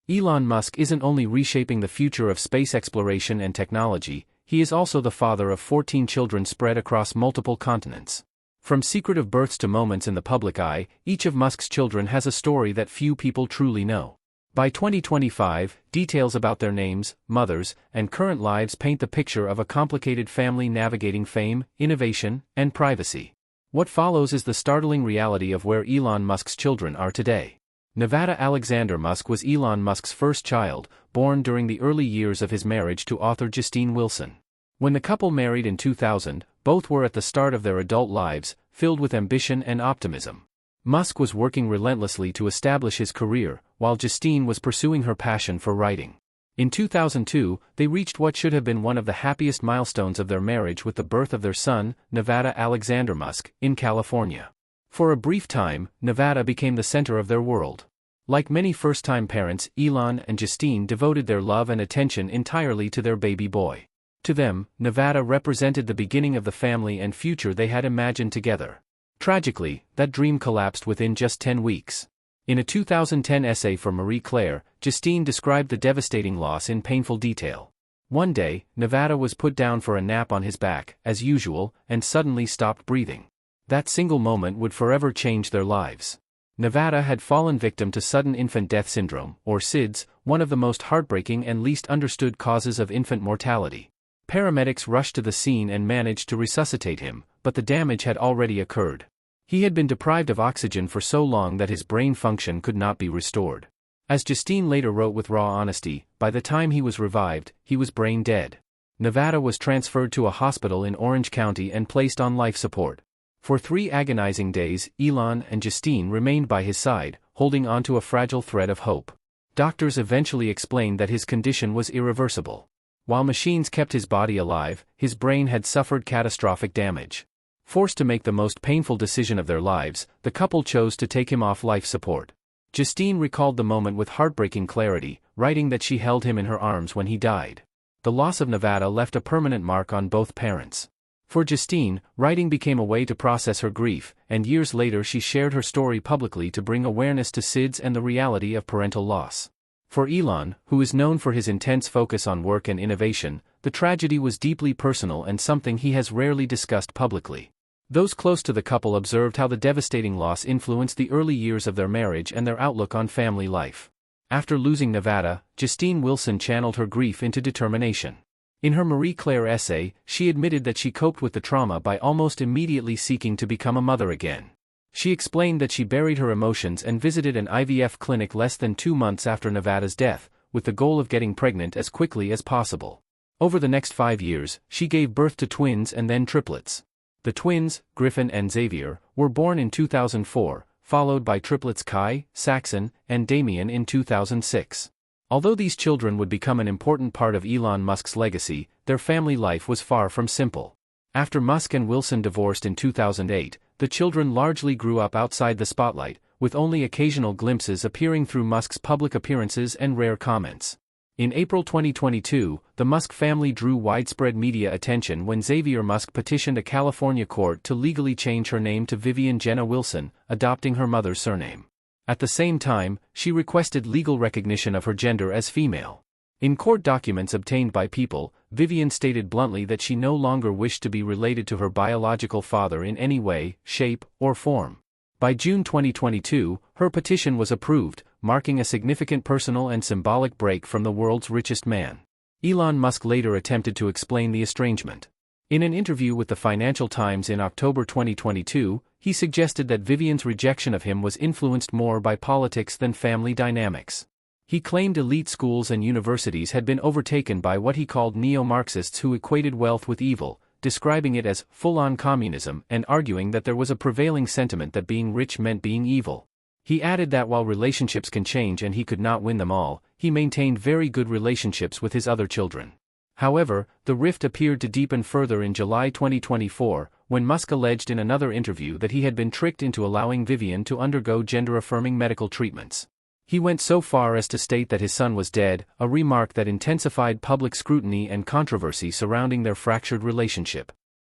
Elon Musk isn't only reshaping the future of space exploration and technology, he is also the father of 14 children spread across multiple continents. From secretive births to moments in the public eye, each of Musk's children has a story that few people truly know. By 2025, details about their names, mothers, and current lives paint the picture of a complicated family navigating fame, innovation, and privacy. What follows is the startling reality of where Elon Musk's children are today. Nevada Alexander Musk was Elon Musk's first child, born during the early years of his marriage to author Justine Wilson. When the couple married in 2000, both were at the start of their adult lives, filled with ambition and optimism. Musk was working relentlessly to establish his career, while Justine was pursuing her passion for writing. In 2002, they reached what should have been one of the happiest milestones of their marriage with the birth of their son, Nevada Alexander Musk, in California. For a brief time, Nevada became the center of their world. Like many first-time parents, Elon and Justine devoted their love and attention entirely to their baby boy. To them, Nevada represented the beginning of the family and future they had imagined together. Tragically, that dream collapsed within just 10 weeks. In a 2010 essay for Marie Claire, Justine described the devastating loss in painful detail. One day, Nevada was put down for a nap on his back, as usual, and suddenly stopped breathing. That single moment would forever change their lives. Nevada had fallen victim to sudden infant death syndrome, or SIDS, one of the most heartbreaking and least understood causes of infant mortality. Paramedics rushed to the scene and managed to resuscitate him, but the damage had already occurred. He had been deprived of oxygen for so long that his brain function could not be restored. As Justine later wrote with raw honesty, by the time he was revived, he was brain dead. Nevada was transferred to a hospital in Orange County and placed on life support. For 3 agonizing days, Elon and Justine remained by his side, holding onto a fragile thread of hope. Doctors eventually explained that his condition was irreversible. While machines kept his body alive, his brain had suffered catastrophic damage. Forced to make the most painful decision of their lives, the couple chose to take him off life support. Justine recalled the moment with heartbreaking clarity, writing that she held him in her arms when he died. The loss of Nevada left a permanent mark on both parents. For Justine, writing became a way to process her grief, and years later she shared her story publicly to bring awareness to SIDS and the reality of parental loss. For Elon, who is known for his intense focus on work and innovation, the tragedy was deeply personal and something he has rarely discussed publicly. Those close to the couple observed how the devastating loss influenced the early years of their marriage and their outlook on family life. After losing Nevada, Justine Wilson channeled her grief into determination. In her Marie Claire essay, she admitted that she coped with the trauma by almost immediately seeking to become a mother again. She explained that she buried her emotions and visited an IVF clinic less than 2 months after Nevada's death, with the goal of getting pregnant as quickly as possible. Over the next 5 years, she gave birth to twins and then triplets. The twins, Griffin and Xavier, were born in 2004, followed by triplets Kai, Saxon, and Damien in 2006. Although these children would become an important part of Elon Musk's legacy, their family life was far from simple. After Musk and Wilson divorced in 2008, the children largely grew up outside the spotlight, with only occasional glimpses appearing through Musk's public appearances and rare comments. In April 2022, the Musk family drew widespread media attention when Xavier Musk petitioned a California court to legally change her name to Vivian Jenna Wilson, adopting her mother's surname. At the same time, she requested legal recognition of her gender as female. In court documents obtained by People, Vivian stated bluntly that she no longer wished to be related to her biological father in any way, shape, or form. By June 2022, her petition was approved, marking a significant personal and symbolic break from the world's richest man. Elon Musk later attempted to explain the estrangement. In an interview with the Financial Times in October 2022, he suggested that Vivian's rejection of him was influenced more by politics than family dynamics. He claimed elite schools and universities had been overtaken by what he called neo-Marxists who equated wealth with evil, describing it as full-on communism and arguing that there was a prevailing sentiment that being rich meant being evil. He added that while relationships can change and he could not win them all, he maintained very good relationships with his other children. However, the rift appeared to deepen further in July 2024, when Musk alleged in another interview that he had been tricked into allowing Vivian to undergo gender-affirming medical treatments. He went so far as to state that his son was dead, a remark that intensified public scrutiny and controversy surrounding their fractured relationship.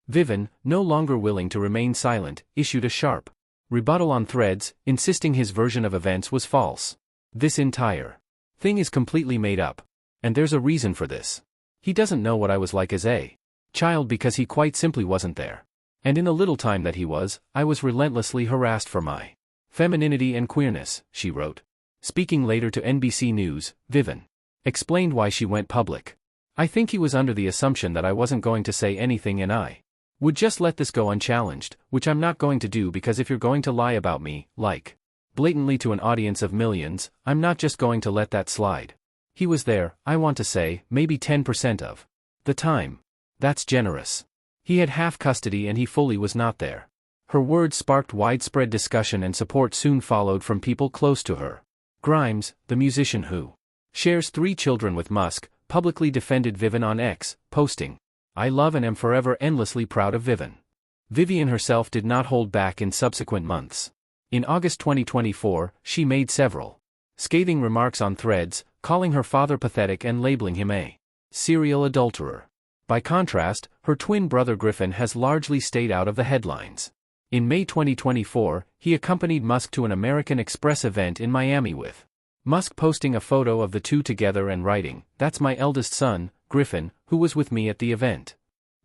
Vivian, no longer willing to remain silent, issued a sharp rebuttal on Threads, insisting his version of events was false. This entire thing is completely made up. And there's a reason for this. He doesn't know what I was like as a child because he quite simply wasn't there. And in the little time that he was, I was relentlessly harassed for my femininity and queerness, she wrote. Speaking later to NBC News, Vivian explained why she went public. I think he was under the assumption that I wasn't going to say anything and I would just let this go unchallenged, which I'm not going to do because if you're going to lie about me, like, blatantly to an audience of millions, I'm not just going to let that slide. He was there, I want to say, maybe 10% of the time. That's generous. He had half custody and he fully was not there. Her words sparked widespread discussion and support soon followed from people close to her. Grimes, the musician who shares 3 children with Musk, publicly defended Vivian on X, posting, "I love and am forever endlessly proud of Vivian." Vivian herself did not hold back in subsequent months. In August 2024, she made several scathing remarks on Threads, calling her father pathetic and labeling him a serial adulterer. By contrast, her twin brother Griffin has largely stayed out of the headlines. In May 2024, he accompanied Musk to an American Express event in Miami with Musk posting a photo of the two together and writing, "That's my eldest son, Griffin, who was with me at the event."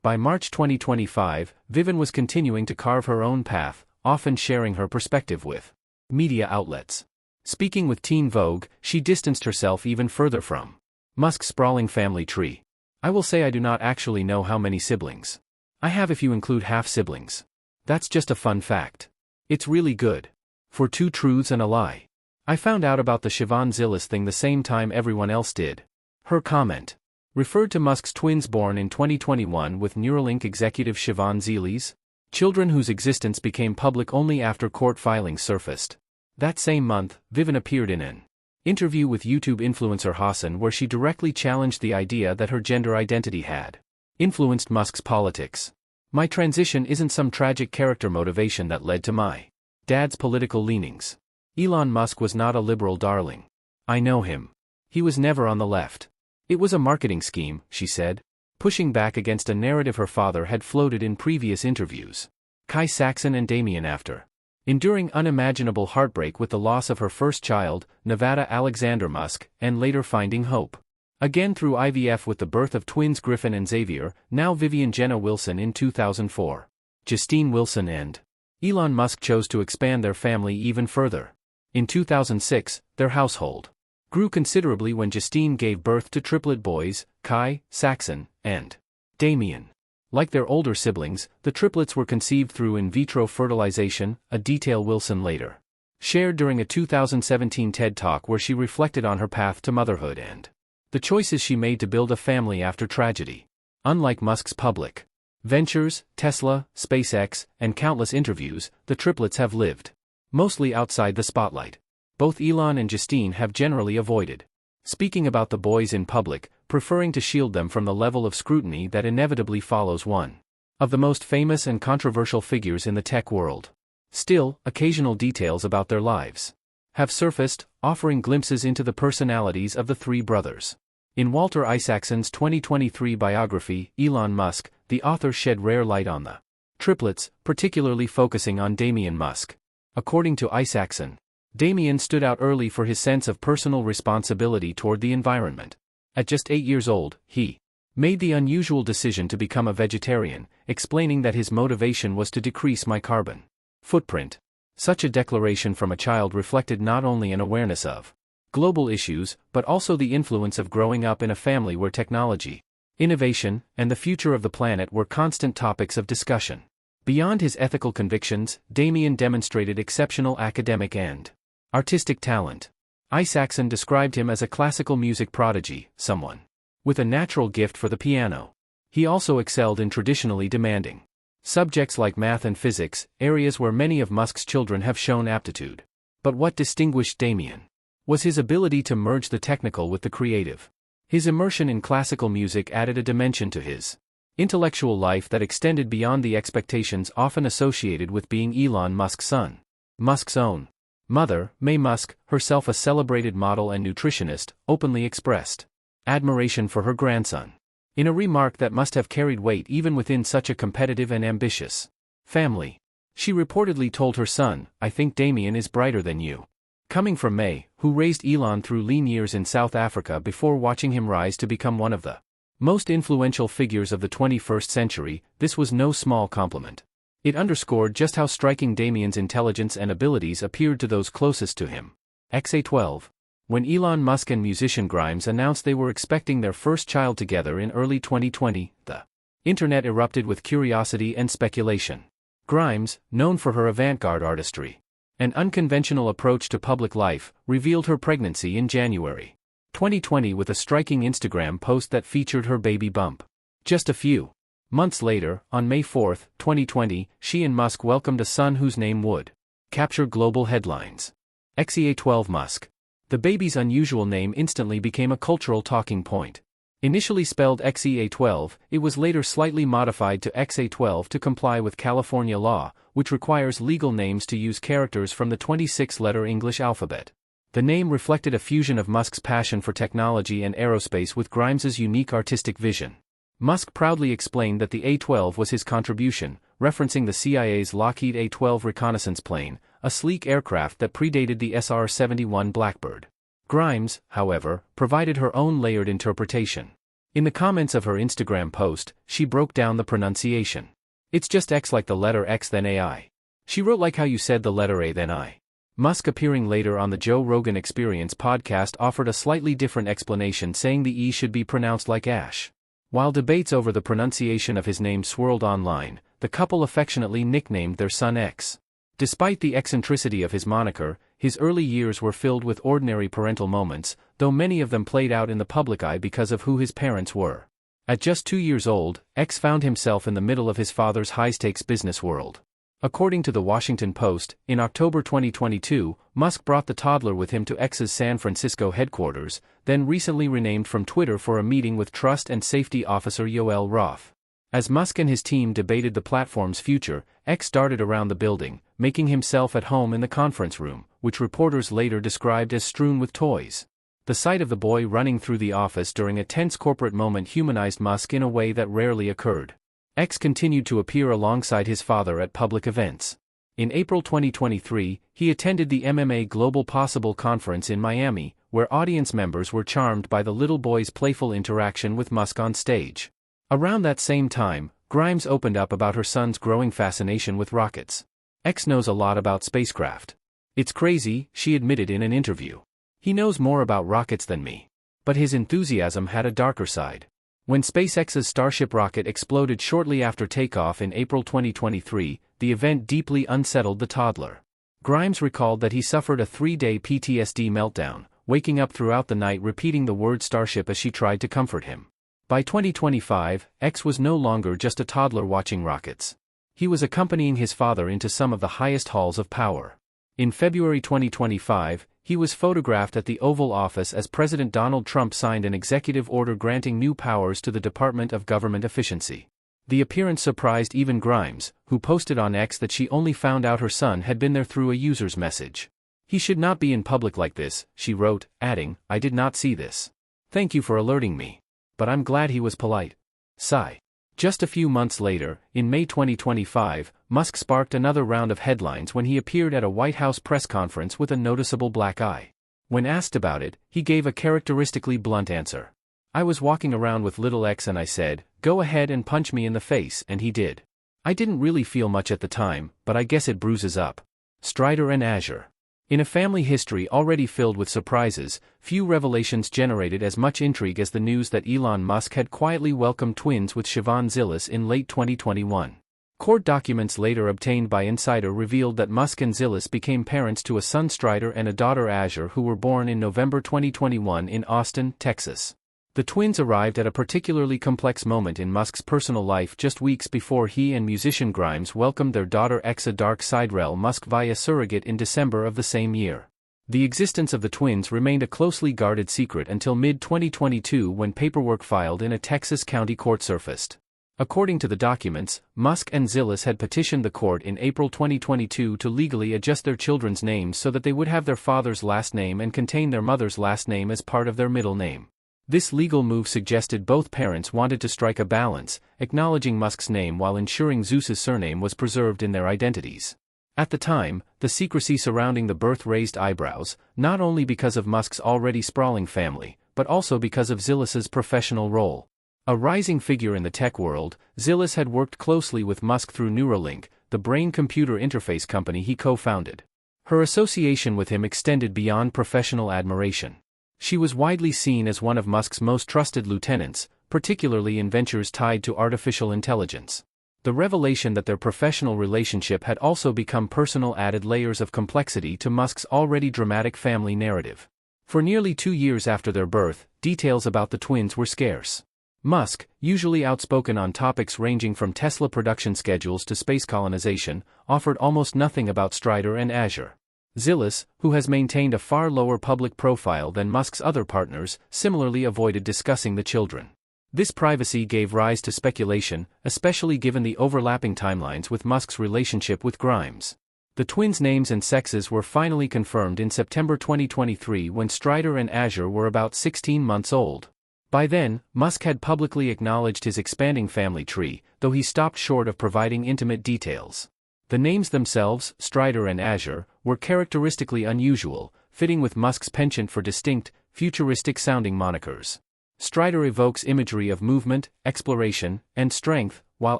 By March 2025, Vivian was continuing to carve her own path, often sharing her perspective with media outlets. Speaking with Teen Vogue, she distanced herself even further from Musk's sprawling family tree. "I will say I do not actually know how many siblings I have if you include half-siblings. That's just a fun fact. It's really good. For 2 truths and a lie. I found out about the Siobhan Zilis thing the same time everyone else did." Her comment referred to Musk's twins born in 2021 with Neuralink executive Siobhan Zilis, children whose existence became public only after court filings surfaced. That same month, Vivian appeared in an interview with YouTube influencer Hassan where she directly challenged the idea that her gender identity had influenced Musk's politics. "My transition isn't some tragic character motivation that led to my dad's political leanings. Elon Musk was not a liberal darling. I know him. He was never on the left. It was a marketing scheme," she said, pushing back against a narrative her father had floated in previous interviews. Kai Saxon and Damien after enduring unimaginable heartbreak with the loss of her first child, Nevada Alexander Musk, and later finding hope again through IVF with the birth of twins Griffin and Xavier, now Vivian Jenna Wilson in 2004. Justine Wilson and Elon Musk chose to expand their family even further. In 2006, their household grew considerably when Justine gave birth to triplet boys, Kai, Saxon, and Damien. Like their older siblings, the triplets were conceived through in vitro fertilization, a detail Wilson later shared during a 2017 TED Talk where she reflected on her path to motherhood and the choices she made to build a family after tragedy. Unlike Musk's public ventures, Tesla, SpaceX, and countless interviews, the triplets have lived mostly outside the spotlight. Both Elon and Justine have generally avoided speaking about the boys in public, preferring to shield them from the level of scrutiny that inevitably follows one of the most famous and controversial figures in the tech world. Still, occasional details about their lives have surfaced, offering glimpses into the personalities of the 3 brothers. In Walter Isaacson's 2023 biography, Elon Musk, the author shed rare light on the triplets, particularly focusing on Damien Musk. According to Isaacson, Damien stood out early for his sense of personal responsibility toward the environment. At just 8 years old, he made the unusual decision to become a vegetarian, explaining that his motivation was to decrease my carbon footprint. Such a declaration from a child reflected not only an awareness of global issues, but also the influence of growing up in a family where technology, innovation, and the future of the planet were constant topics of discussion. Beyond his ethical convictions, Damien demonstrated exceptional academic and artistic talent. Isaacson described him as a classical music prodigy, someone with a natural gift for the piano. He also excelled in traditionally demanding subjects like math and physics, areas where many of Musk's children have shown aptitude. But what distinguished Damien was his ability to merge the technical with the creative. His immersion in classical music added a dimension to his intellectual life that extended beyond the expectations often associated with being Elon Musk's son. Musk's own mother, May Musk, herself a celebrated model and nutritionist, openly expressed admiration for her grandson. In a remark that must have carried weight even within such a competitive and ambitious family, she reportedly told her son, "I think Damien is brighter than you." Coming from May, who raised Elon through lean years in South Africa before watching him rise to become one of the most influential figures of the 21st century, this was no small compliment. It underscored just how striking Damien's intelligence and abilities appeared to those closest to him. XA12. When Elon Musk and musician Grimes announced they were expecting their first child together in early 2020, the internet erupted with curiosity and speculation. Grimes, known for her avant-garde artistry, an unconventional approach to public life, revealed her pregnancy in January 2020 with a striking Instagram post that featured her baby bump. Just a few months later, on May 4, 2020, she and Musk welcomed a son whose name would capture global headlines. XEA12 Musk. The baby's unusual name instantly became a cultural talking point. Initially spelled XEA12, it was later slightly modified to XA12 to comply with California law, which requires legal names to use characters from the 26-letter English alphabet. The name reflected a fusion of Musk's passion for technology and aerospace with Grimes's unique artistic vision. Musk proudly explained that the A-12 was his contribution, referencing the CIA's Lockheed A-12 reconnaissance plane, a sleek aircraft that predated the SR-71 Blackbird. Grimes, however, provided her own layered interpretation. In the comments of her Instagram post, she broke down the pronunciation. "It's just X like the letter X then AI. She wrote like how you said the letter A then I." Musk, appearing later on the Joe Rogan Experience podcast, offered a slightly different explanation, saying the E should be pronounced like Ash. While debates over the pronunciation of his name swirled online, the couple affectionately nicknamed their son X. Despite the eccentricity of his moniker, his early years were filled with ordinary parental moments, though many of them played out in the public eye because of who his parents were. At just 2 years old, X found himself in the middle of his father's high-stakes business world. According to the Washington Post, in October 2022, Musk brought the toddler with him to X's San Francisco headquarters, then recently renamed from Twitter, for a meeting with Trust and Safety Officer Yoel Roth. As Musk and his team debated the platform's future, X darted around the building, making himself at home in the conference room, which reporters later described as strewn with toys. The sight of the boy running through the office during a tense corporate moment humanized Musk in a way that rarely occurred. X continued to appear alongside his father at public events. In April 2023, he attended the MMA Global Possible Conference in Miami, where audience members were charmed by the little boy's playful interaction with Musk on stage. Around that same time, Grimes opened up about her son's growing fascination with rockets. "X knows a lot about spacecraft. It's crazy," she admitted in an interview. "He knows more about rockets than me. But his enthusiasm had a darker side." When SpaceX's Starship rocket exploded shortly after takeoff in April 2023, the event deeply unsettled the toddler. Grimes recalled that he suffered a 3-day PTSD meltdown, waking up throughout the night repeating the word Starship as she tried to comfort him. By 2025, X was no longer just a toddler watching rockets. He was accompanying his father into some of the highest halls of power. In February 2025, he was photographed at the Oval Office as President Donald Trump signed an executive order granting new powers to the Department of Government Efficiency. The appearance surprised even Grimes, who posted on X that she only found out her son had been there through a user's message. "He should not be in public like this," she wrote, adding, "I did not see this. Thank you for alerting me. But I'm glad he was polite." Sigh. Just a few months later, in May 2025, Musk sparked another round of headlines when he appeared at a White House press conference with a noticeable black eye. When asked about it, he gave a characteristically blunt answer. "I was walking around with little X and I said, 'Go ahead and punch me in the face,' and he did. I didn't really feel much at the time, but I guess it bruises up." Strider and Azure. In a family history already filled with surprises, few revelations generated as much intrigue as the news that Elon Musk had quietly welcomed twins with Siobhan Zilis in late 2021. Court documents later obtained by Insider revealed that Musk and Zilis became parents to a son Strider and a daughter Azure, who were born in November 2021 in Austin, Texas. The twins arrived at a particularly complex moment in Musk's personal life just weeks before he and musician Grimes welcomed their daughter Exa Dark Siderel Musk via surrogate in December of the same year. The existence of the twins remained a closely guarded secret until mid-2022 when paperwork filed in a Texas county court surfaced. According to the documents, Musk and Zilis had petitioned the court in April 2022 to legally adjust their children's names so that they would have their father's last name and contain their mother's last name as part of their middle name. This legal move suggested both parents wanted to strike a balance, acknowledging Musk's name while ensuring Zeus's surname was preserved in their identities. At the time, the secrecy surrounding the birth raised eyebrows, not only because of Musk's already sprawling family, but also because of Zilles's professional role. A rising figure in the tech world, Zilles had worked closely with Musk through Neuralink, the brain-computer interface company he co-founded. Her association with him extended beyond professional admiration. She was widely seen as one of Musk's most trusted lieutenants, particularly in ventures tied to artificial intelligence. The revelation that their professional relationship had also become personal added layers of complexity to Musk's already dramatic family narrative. For nearly 2 years after their birth, details about the twins were scarce. Musk, usually outspoken on topics ranging from Tesla production schedules to space colonization, offered almost nothing about Strider and Azure. Zilles, who has maintained a far lower public profile than Musk's other partners, similarly avoided discussing the children. This privacy gave rise to speculation, especially given the overlapping timelines with Musk's relationship with Grimes. The twins' names and sexes were finally confirmed in September 2023 when Strider and Azure were about 16 months old. By then, Musk had publicly acknowledged his expanding family tree, though he stopped short of providing intimate details. The names themselves, Strider and Azure, were characteristically unusual, fitting with Musk's penchant for distinct, futuristic-sounding monikers. Strider evokes imagery of movement, exploration, and strength, while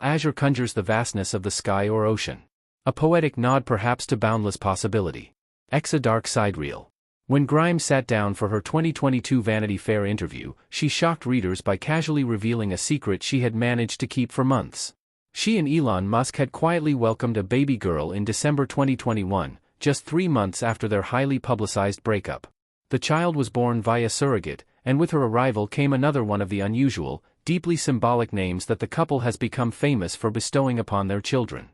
Azure conjures the vastness of the sky or ocean. A poetic nod perhaps to boundless possibility. A dark side reel. When Grimes sat down for her 2022 Vanity Fair interview, she shocked readers by casually revealing a secret she had managed to keep for months. She and Elon Musk had quietly welcomed a baby girl in December 2021, just 3 months after their highly publicized breakup. The child was born via surrogate, and with her arrival came another one of the unusual, deeply symbolic names that the couple has become famous for bestowing upon their children.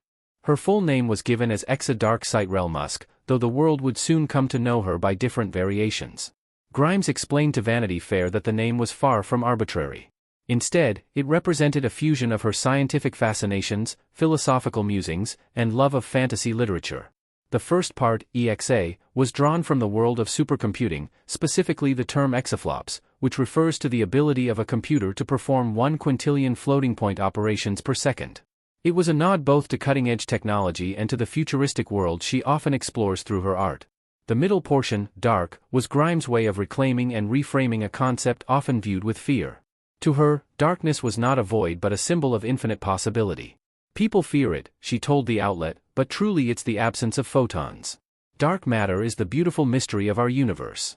Her full name was given as Exa Dark Sitrel Musk, though the world would soon come to know her by different variations. Grimes explained to Vanity Fair that the name was far from arbitrary. Instead, it represented a fusion of her scientific fascinations, philosophical musings, and love of fantasy literature. The first part, EXA, was drawn from the world of supercomputing, specifically the term exaflops, which refers to the ability of a computer to perform 1 quintillion floating-point operations per second. It was a nod both to cutting-edge technology and to the futuristic world she often explores through her art. The middle portion, Dark, was Grimes' way of reclaiming and reframing a concept often viewed with fear. To her, darkness was not a void but a symbol of infinite possibility. People fear it, she told the outlet, but truly it's the absence of photons. Dark matter is the beautiful mystery of our universe.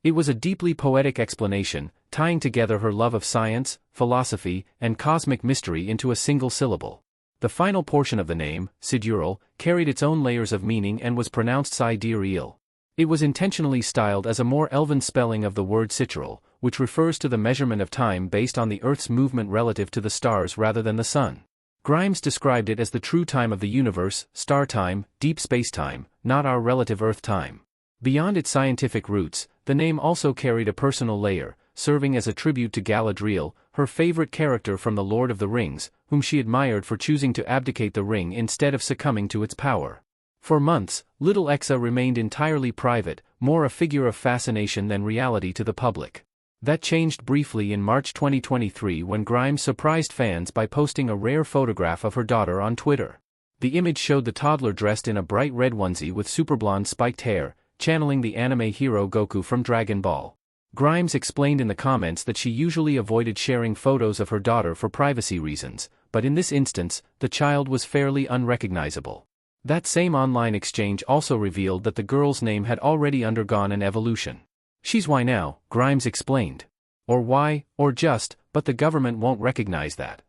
It was a deeply poetic explanation, tying together her love of science, philosophy, and cosmic mystery into a single syllable. The final portion of the name, Sidural, carried its own layers of meaning and was pronounced Sidereal. It was intentionally styled as a more elven spelling of the word Citral, which refers to the measurement of time based on the Earth's movement relative to the stars rather than the sun. Grimes described it as the true time of the universe, star time, deep space-time, not our relative Earth time. Beyond its scientific roots, the name also carried a personal layer, serving as a tribute to Galadriel, her favorite character from The Lord of the Rings, whom she admired for choosing to abdicate the ring instead of succumbing to its power. For months, little Exa remained entirely private, more a figure of fascination than reality to the public. That changed briefly in March 2023 when Grimes surprised fans by posting a rare photograph of her daughter on Twitter. The image showed the toddler dressed in a bright red onesie with super blonde spiked hair, channeling the anime hero Goku from Dragon Ball. Grimes explained in the comments that she usually avoided sharing photos of her daughter for privacy reasons, but in this instance, the child was fairly unrecognizable. That same online exchange also revealed that the girl's name had already undergone an evolution. She's why now, Grimes explained. Or why, or just, but the government won't recognize that.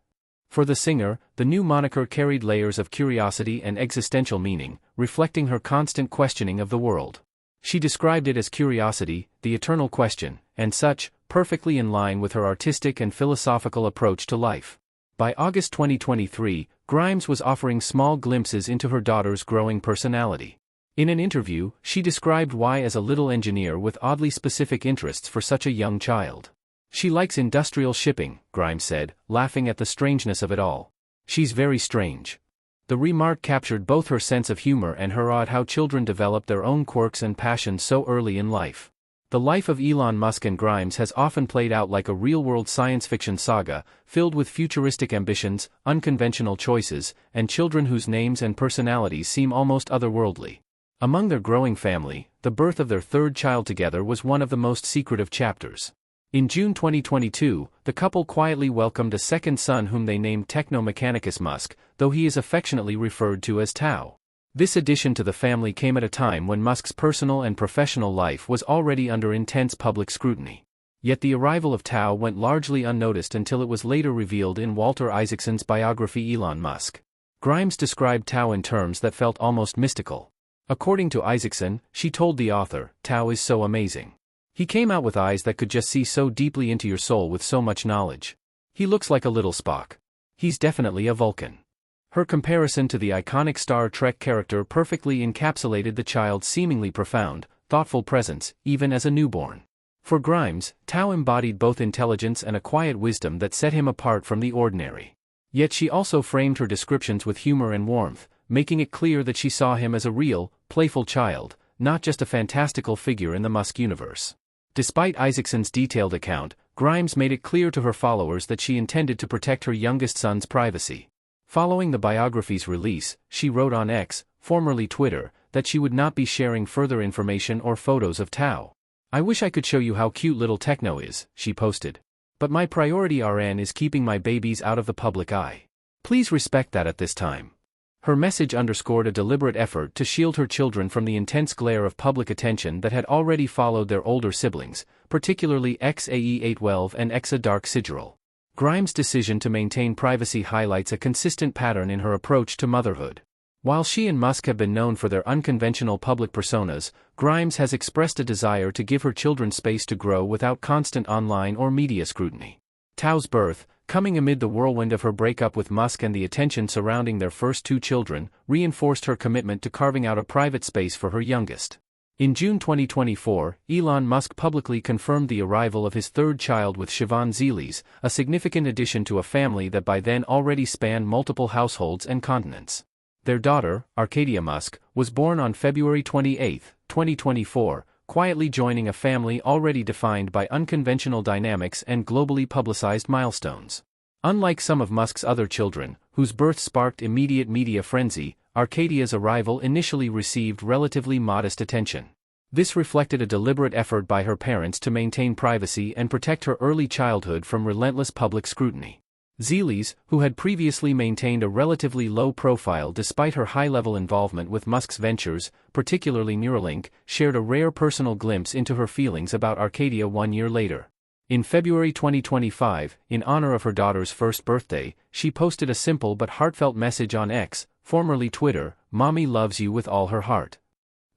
For the singer, the new moniker carried layers of curiosity and existential meaning, reflecting her constant questioning of the world. She described it as curiosity, the eternal question, and such, perfectly in line with her artistic and philosophical approach to life. By August 2023, Grimes was offering small glimpses into her daughter's growing personality. In an interview, she described why as a little engineer with oddly specific interests for such a young child. She likes industrial shipping, Grimes said, laughing at the strangeness of it all. She's very strange. The remark captured both her sense of humor and her awe at how children develop their own quirks and passions so early in life. The life of Elon Musk and Grimes has often played out like a real-world science fiction saga, filled with futuristic ambitions, unconventional choices, and children whose names and personalities seem almost otherworldly. Among their growing family, the birth of their third child together was one of the most secretive chapters. In June 2022, the couple quietly welcomed a second son whom they named Techno-Mechanicus Musk, though he is affectionately referred to as Tao. This addition to the family came at a time when Musk's personal and professional life was already under intense public scrutiny. Yet the arrival of Tao went largely unnoticed until it was later revealed in Walter Isaacson's biography Elon Musk. Grimes described Tao in terms that felt almost mystical. According to Isaacson, she told the author, "Tao is so amazing. He came out with eyes that could just see so deeply into your soul with so much knowledge. He looks like a little Spock. He's definitely a Vulcan." Her comparison to the iconic Star Trek character perfectly encapsulated the child's seemingly profound, thoughtful presence, even as a newborn. For Grimes, Tao embodied both intelligence and a quiet wisdom that set him apart from the ordinary. Yet she also framed her descriptions with humor and warmth, making it clear that she saw him as a real, playful child, not just a fantastical figure in the Musk universe. Despite Isaacson's detailed account, Grimes made it clear to her followers that she intended to protect her youngest son's privacy. Following the biography's release, she wrote on X, formerly Twitter, that she would not be sharing further information or photos of Tao. "I wish I could show you how cute little Techno is," she posted. "But my priority RN is keeping my babies out of the public eye. Please respect that at this time." Her message underscored a deliberate effort to shield her children from the intense glare of public attention that had already followed their older siblings, particularly XAE812 and Exa Dark Sigil. Grimes' decision to maintain privacy highlights a consistent pattern in her approach to motherhood. While she and Musk have been known for their unconventional public personas, Grimes has expressed a desire to give her children space to grow without constant online or media scrutiny. Tao's birth, coming amid the whirlwind of her breakup with Musk and the attention surrounding their first two children, reinforced her commitment to carving out a private space for her youngest. In June 2024, Elon Musk publicly confirmed the arrival of his third child with Siobhan Zilis, a significant addition to a family that by then already spanned multiple households and continents. Their daughter, Arcadia Musk, was born on February 28, 2024, quietly joining a family already defined by unconventional dynamics and globally publicized milestones. Unlike some of Musk's other children, whose birth sparked immediate media frenzy, Arcadia's arrival initially received relatively modest attention. This reflected a deliberate effort by her parents to maintain privacy and protect her early childhood from relentless public scrutiny. Zilis, who had previously maintained a relatively low profile despite her high-level involvement with Musk's ventures, particularly Neuralink, shared a rare personal glimpse into her feelings about Arcadia 1 year later. In February 2025, in honor of her daughter's first birthday, she posted a simple but heartfelt message on X, formerly Twitter, "Mommy loves you with all her heart."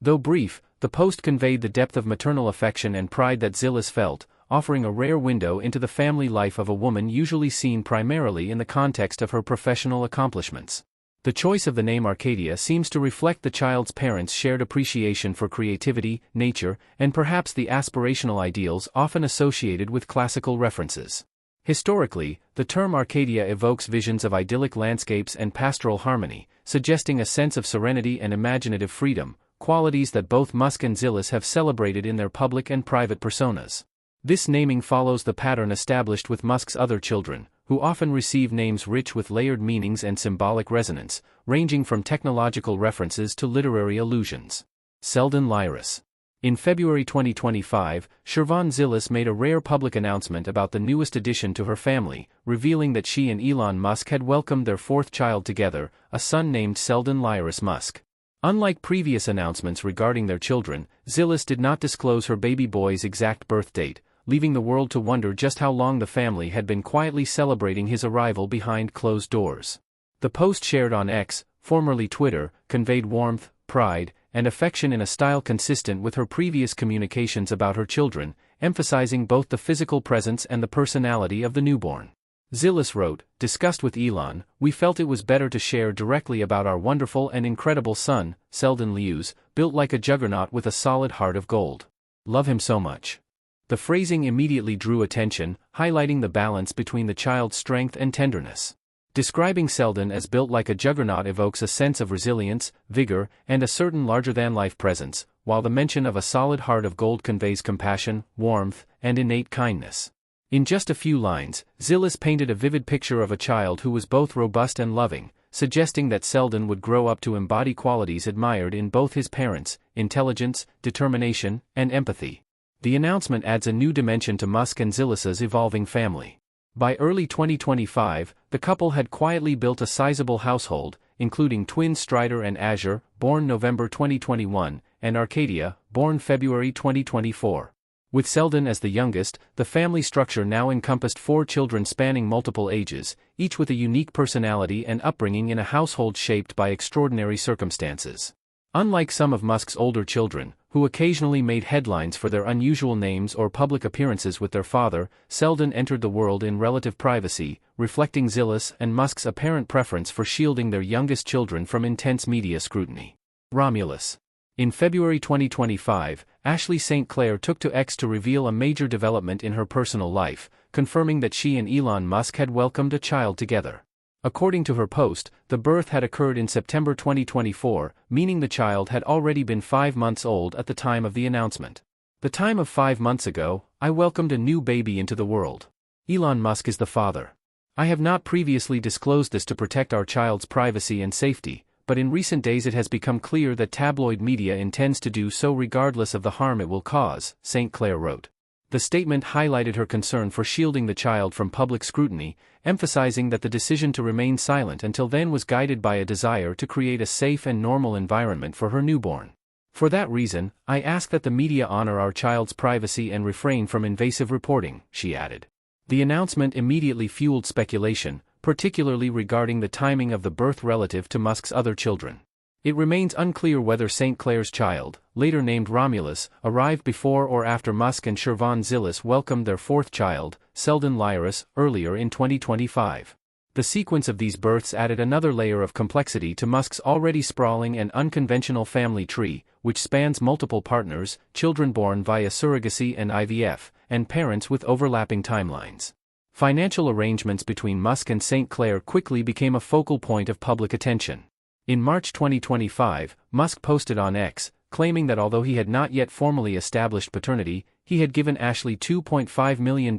Though brief, the post conveyed the depth of maternal affection and pride that Zilis felt, offering a rare window into the family life of a woman usually seen primarily in the context of her professional accomplishments. The choice of the name Arcadia seems to reflect the child's parents' shared appreciation for creativity, nature, and perhaps the aspirational ideals often associated with classical references. Historically, the term Arcadia evokes visions of idyllic landscapes and pastoral harmony, suggesting a sense of serenity and imaginative freedom, qualities that both Musk and Zilis have celebrated in their public and private personas. This naming follows the pattern established with Musk's other children, who often receive names rich with layered meanings and symbolic resonance, ranging from technological references to literary allusions. Selden Lyris. In February 2025, Siobhan Zilis made a rare public announcement about the newest addition to her family, revealing that she and Elon Musk had welcomed their fourth child together, a son named Selden Lyris Musk. Unlike previous announcements regarding their children, Zilis did not disclose her baby boy's exact birth date, leaving the world to wonder just how long the family had been quietly celebrating his arrival behind closed doors. The post shared on X, formerly Twitter, conveyed warmth, pride, and affection in a style consistent with her previous communications about her children, emphasizing both the physical presence and the personality of the newborn. Zilis wrote, "Discussed with Elon, we felt it was better to share directly about our wonderful and incredible son, Selden Lyris, built like a juggernaut with a solid heart of gold. Love him so much." The phrasing immediately drew attention, highlighting the balance between the child's strength and tenderness. Describing Selden as built like a juggernaut evokes a sense of resilience, vigor, and a certain larger-than-life presence, while the mention of a solid heart of gold conveys compassion, warmth, and innate kindness. In just a few lines, Zillis painted a vivid picture of a child who was both robust and loving, suggesting that Selden would grow up to embody qualities admired in both his parents: intelligence, determination, and empathy. The announcement adds a new dimension to Musk and Zillis's evolving family. By early 2025, the couple had quietly built a sizable household, including twins Strider and Azure, born November 2021, and Arcadia, born February 2024. With Selden as the youngest, the family structure now encompassed 4 children spanning multiple ages, each with a unique personality and upbringing in a household shaped by extraordinary circumstances. Unlike some of Musk's older children, who occasionally made headlines for their unusual names or public appearances with their father, Selden entered the world in relative privacy, reflecting Zillis and Musk's apparent preference for shielding their youngest children from intense media scrutiny. Romulus. In February 2025, Ashley St. Clair took to X to reveal a major development in her personal life, confirming that she and Elon Musk had welcomed a child together. According to her post, the birth had occurred in September 2024, meaning the child had already been 5 months old at the time of the announcement. The time of 5 months ago, I welcomed a new baby into the world. Elon Musk is the father. I have not previously disclosed this to protect our child's privacy and safety, but in recent days it has become clear that tabloid media intends to do so regardless of the harm it will cause, St. Clair wrote. The statement highlighted her concern for shielding the child from public scrutiny, emphasizing that the decision to remain silent until then was guided by a desire to create a safe and normal environment for her newborn. For that reason, I ask that the media honor our child's privacy and refrain from invasive reporting, she added. The announcement immediately fueled speculation, particularly regarding the timing of the birth relative to Musk's other children. It remains unclear whether St. Clair's child, later named Romulus, arrived before or after Musk and Siobhan Zillis welcomed their 4th child, Selden Lyris, earlier in 2025. The sequence of these births added another layer of complexity to Musk's already sprawling and unconventional family tree, which spans multiple partners, children born via surrogacy and IVF, and parents with overlapping timelines. Financial arrangements between Musk and St. Clair quickly became a focal point of public attention. In March 2025, Musk posted on X, claiming that although he had not yet formally established paternity, he had given Ashley $2.5 million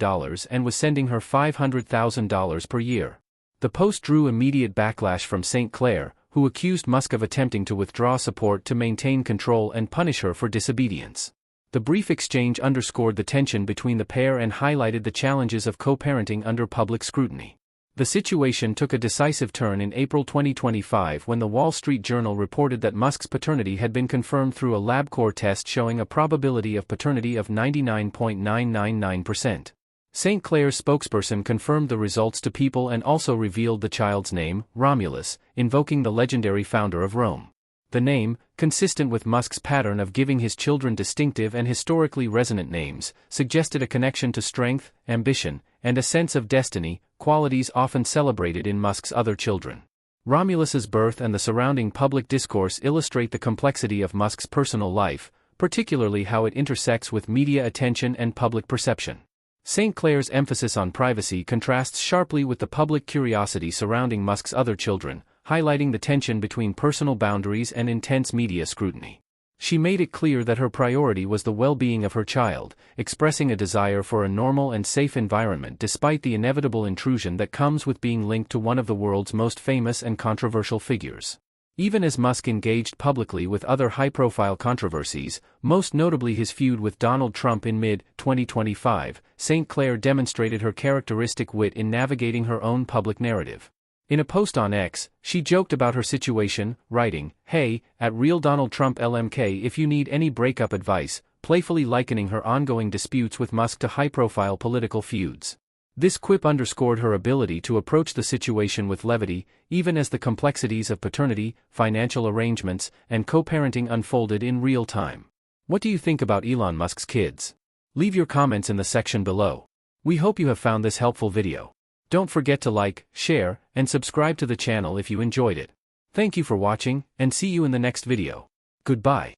and was sending her $500,000 per year. The post drew immediate backlash from St. Clair, who accused Musk of attempting to withdraw support to maintain control and punish her for disobedience. The brief exchange underscored the tension between the pair and highlighted the challenges of co-parenting under public scrutiny. The situation took a decisive turn in April 2025 when the Wall Street Journal reported that Musk's paternity had been confirmed through a LabCorp test showing a probability of paternity of 99.999%. St. Clair's spokesperson confirmed the results to People and also revealed the child's name, Romulus, invoking the legendary founder of Rome. The name, consistent with Musk's pattern of giving his children distinctive and historically resonant names, suggested a connection to strength, ambition, and a sense of destiny, qualities often celebrated in Musk's other children. Romulus's birth and the surrounding public discourse illustrate the complexity of Musk's personal life, particularly how it intersects with media attention and public perception. St. Clair's emphasis on privacy contrasts sharply with the public curiosity surrounding Musk's other children, highlighting the tension between personal boundaries and intense media scrutiny. She made it clear that her priority was the well-being of her child, expressing a desire for a normal and safe environment despite the inevitable intrusion that comes with being linked to one of the world's most famous and controversial figures. Even as Musk engaged publicly with other high-profile controversies, most notably his feud with Donald Trump in mid-2025, St. Clair demonstrated her characteristic wit in navigating her own public narrative. In a post on X, she joked about her situation, writing, "Hey, at Real Donald Trump LMK if you need any breakup advice," playfully likening her ongoing disputes with Musk to high-profile political feuds. This quip underscored her ability to approach the situation with levity, even as the complexities of paternity, financial arrangements, and co-parenting unfolded in real time. What do you think about Elon Musk's kids? Leave your comments in the section below. We hope you have found this helpful video. Don't forget to like, share, and subscribe to the channel if you enjoyed it. Thank you for watching, and see you in the next video. Goodbye.